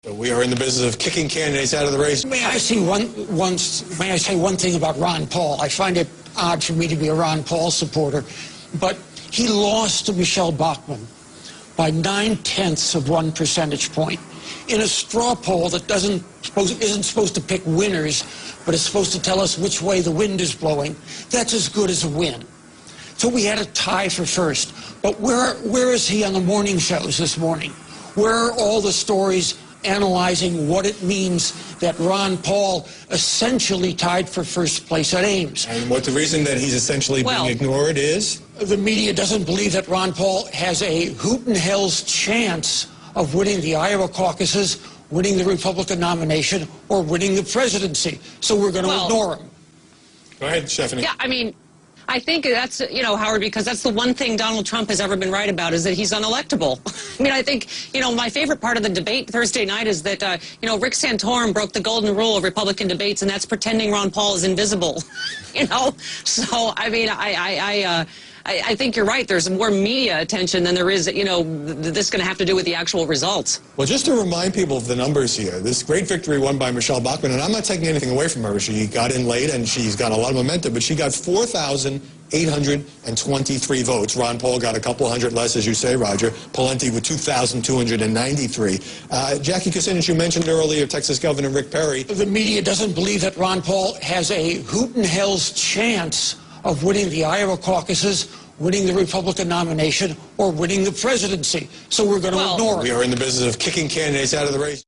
We are in the business of kicking candidates out of the race. May I say one thing about Ron Paul? I find it odd for me to be a Ron Paul supporter, but he lost to Michelle Bachmann by 9/10 of 1 percentage point in a straw poll that isn't supposed to pick winners, but is supposed to tell us which way the wind is blowing. That's as good as a win. So we had a tie for first. But where is he on the morning shows this morning? Where are all the stories analyzing what it means that Ron Paul essentially tied for first place at Ames? And what the reason that he's essentially being ignored is? The media doesn't believe that Ron Paul has a hoot and hell's chance of winning the Iowa caucuses, winning the Republican nomination, or winning the presidency. So we're going to ignore him. Go ahead, Stephanie. Yeah, I mean, I think that's, Howard, because that's the one thing Donald Trump has ever been right about, is that he's unelectable. I mean, I think, my favorite part of the debate Thursday night is that, Rick Santorum broke the golden rule of Republican debates, and that's pretending Ron Paul is invisible, So, I mean, I think you're right. There's more media attention than there is, this is going to have to do with the actual results. Well, just to remind people of the numbers here, this great victory won by Michelle Bachmann, and I'm not taking anything away from her. She got in late, and she's got a lot of momentum, but she got 4,823 votes. Ron Paul got a couple hundred less, as you say, Roger. Pawlenty with 2,293. Jackie Kucinich, you mentioned earlier Texas Governor Rick Perry. The media doesn't believe that Ron Paul has a hoot and hell's chance of winning the Iowa caucuses, winning the Republican nomination, or winning the presidency. So we're going to ignore it. We are in the business of kicking candidates out of the race.